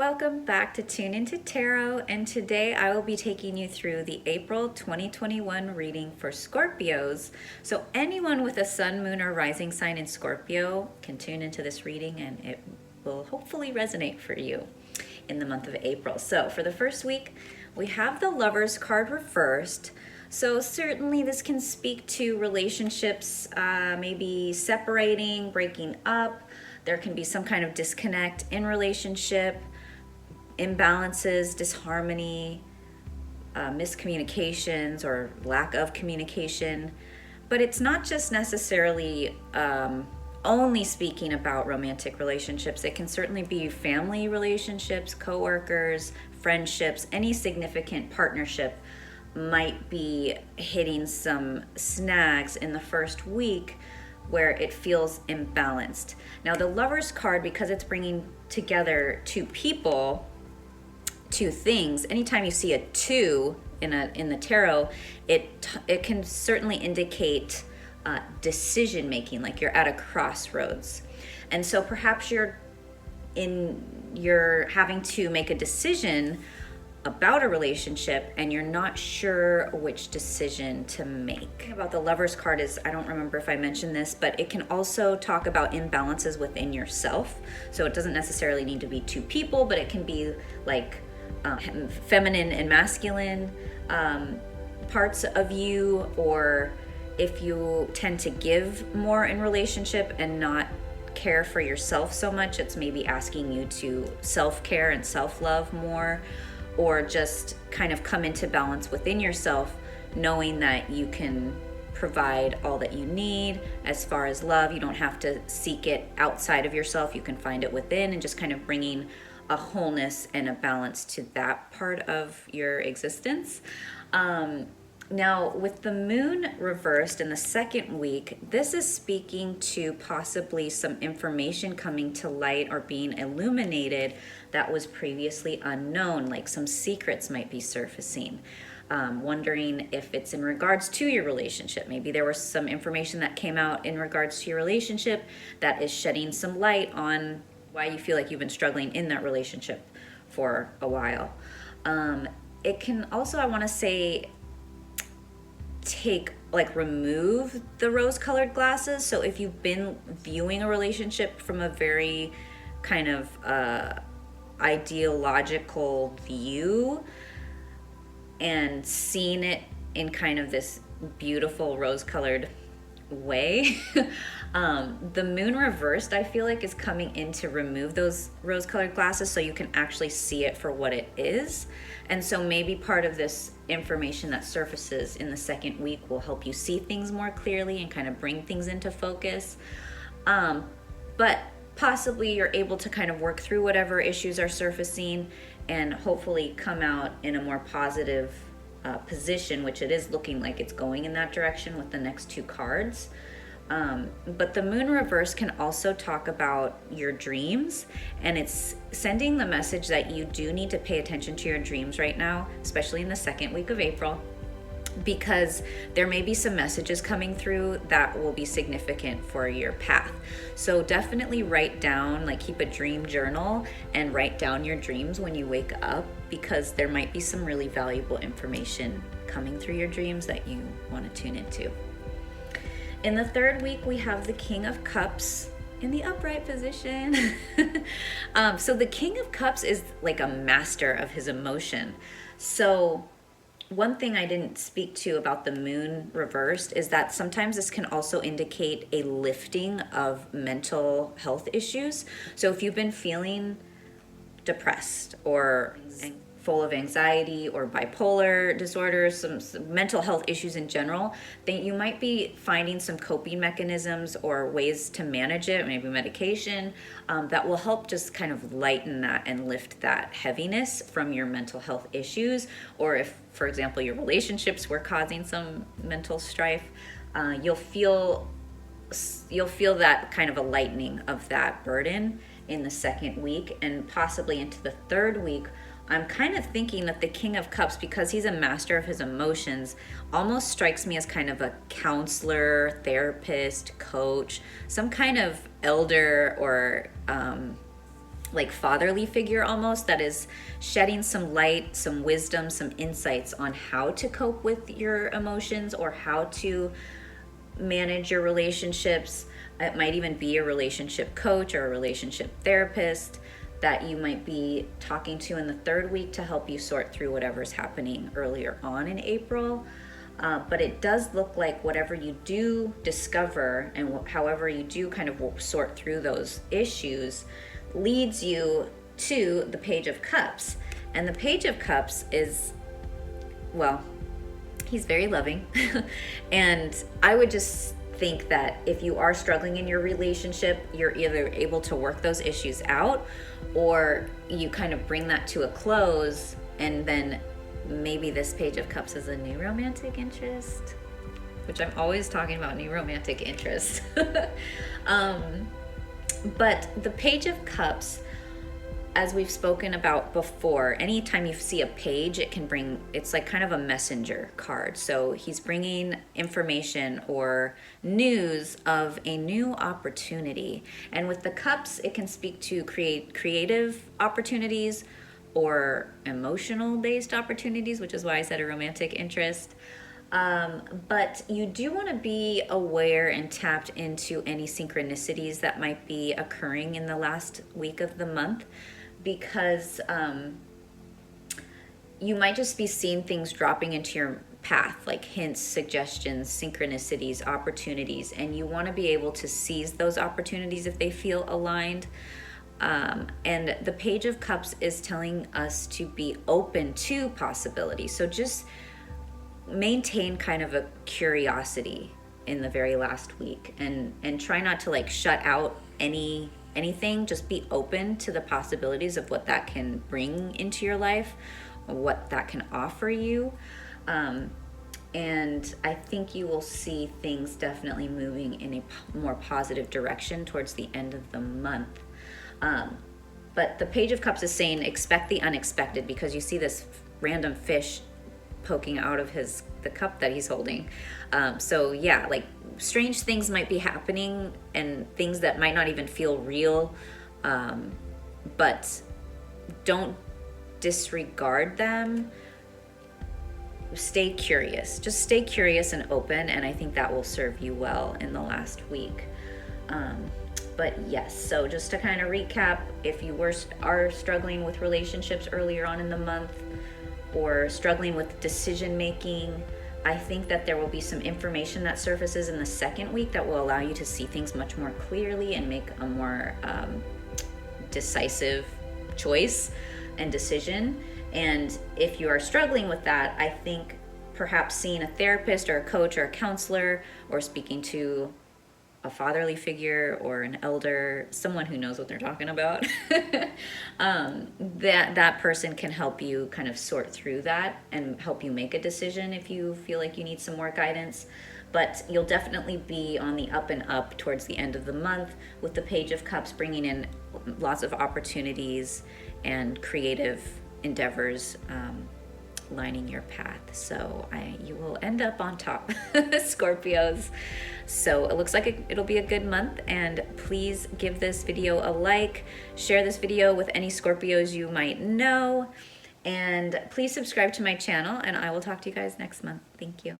Welcome back to Tune Into Tarot, and today I will be taking you through the April 2021 reading for Scorpios. So anyone with a sun, moon, or rising sign in Scorpio can tune into this reading and it will hopefully resonate for you in the month of April. So for the first week, we have the Lovers card reversed. So certainly this can speak to relationships, maybe separating, breaking up. There can be some kind of disconnect in relationship, imbalances, disharmony, miscommunications or lack of communication. But it's not just necessarily only speaking about romantic relationships. It can certainly be family relationships, coworkers, friendships, any significant partnership might be hitting some snags in the first week where it feels imbalanced. Now the Lovers card, because it's bringing together two people, two things, anytime you see a two in the tarot, it can certainly indicate decision making, like you're at a crossroads. And so perhaps you're having to make a decision about a relationship and you're not sure which decision to make. About the Lovers card is, I don't remember if I mentioned this, but it can also talk about imbalances within yourself. So it doesn't necessarily need to be two people, but it can be like feminine and masculine parts of you, or if you tend to give more in relationship and not care for yourself so much, it's maybe asking you to self-care and self-love more, or just kind of come into balance within yourself, knowing that you can provide all that you need as far as love. You don't have to seek it outside of yourself. You can find it within, and just kind of bringing a wholeness and a balance to that part of your existence. Now, with the moon reversed in the second week, this is speaking to possibly some information coming to light or being illuminated that was previously unknown, like some secrets might be surfacing. Wondering if it's in regards to your relationship. Maybe there was some information that came out in regards to your relationship that is shedding some light on why you feel like you've been struggling in that relationship for a while. It can also, I want to say, remove the rose-colored glasses. So if you've been viewing a relationship from a very kind of ideological view and seeing it in kind of this beautiful rose-colored way, the moon reversed, I feel like, is coming in to remove those rose-colored glasses so you can actually see it for what it is. And so maybe part of this information that surfaces in the second week will help you see things more clearly and kind of bring things into focus. But possibly you're able to kind of work through whatever issues are surfacing and hopefully come out in a more positive position, which it is looking like it's going in that direction with the next two cards. But the moon reverse can also talk about your dreams, and it's sending the message that you do need to pay attention to your dreams right now, especially in the second week of April, because there may be some messages coming through that will be significant for your path. So definitely write down, like keep a dream journal and write down your dreams when you wake up, because there might be some really valuable information coming through your dreams that you want to tune into. In the third week, we have the King of Cups in the upright position. So the King of Cups is like a master of his emotion. So one thing I didn't speak to about the moon reversed is that sometimes this can also indicate a lifting of mental health issues. So if you've been feeling depressed or full of anxiety or bipolar disorders, some mental health issues in general, then you might be finding some coping mechanisms or ways to manage it, maybe medication, that will help just kind of lighten that and lift that heaviness from your mental health issues. Or if, for example, your relationships were causing some mental strife, you'll feel that kind of a lightening of that burden in the second week, and possibly into the third week. I'm kind of thinking that the King of Cups, because he's a master of his emotions, almost strikes me as kind of a counselor, therapist, coach, some kind of elder or like fatherly figure almost, that is shedding some light, some wisdom, some insights on how to cope with your emotions or how to manage your relationships. It might even be a relationship coach or a relationship therapist that you might be talking to in the third week to help you sort through whatever's happening earlier on in April. But it does look like whatever you do discover and however you do kind of sort through those issues leads you to the Page of Cups. And the Page of Cups is, well, he's very loving. And I would just think that if you are struggling in your relationship, you're either able to work those issues out or you kind of bring that to a close, and then maybe this Page of Cups is a new romantic interest, which I'm always talking about new romantic interest. But the Page of Cups, as we've spoken about before, anytime you see a page, it can bring, it's like kind of a messenger card. So he's bringing information or news of a new opportunity. And with the cups, it can speak to creative opportunities or emotional based opportunities, which is why I said a romantic interest. But you do want to be aware and tapped into any synchronicities that might be occurring in the last week of the month, because you might just be seeing things dropping into your path, like hints, suggestions, synchronicities, opportunities, and you want to be able to seize those opportunities if they feel aligned. And the Page of Cups is telling us to be open to possibilities. So just maintain kind of a curiosity in the very last week, and try not to like shut out anything. Just be open to the possibilities of what that can bring into your life, what that can offer you. And I think you will see things definitely moving in a more positive direction towards the end of the month. But the Page of Cups is saying expect the unexpected, because you see this random fish poking out of the cup that he's holding. So yeah, like strange things might be happening and things that might not even feel real, but don't disregard them. Stay curious. Just stay curious and open, and I think that will serve you well in the last week. But yes, so just to kind of recap, if you are struggling with relationships earlier on in the month, or struggling with decision making, I think that there will be some information that surfaces in the second week that will allow you to see things much more clearly and make a more decisive choice and decision. And if you are struggling with that, I think perhaps seeing a therapist or a coach or a counselor, or speaking to a fatherly figure or an elder, someone who knows what they're talking about, that person can help you kind of sort through that and help you make a decision if you feel like you need some more guidance. But you'll definitely be on the up and up towards the end of the month, with the Page of Cups bringing in lots of opportunities and creative endeavors lining your path. So you will end up on top, Scorpios. So it looks like it'll be a good month, and please give this video a like, share this video with any Scorpios you might know, and please subscribe to my channel, and I will talk to you guys next month. Thank you.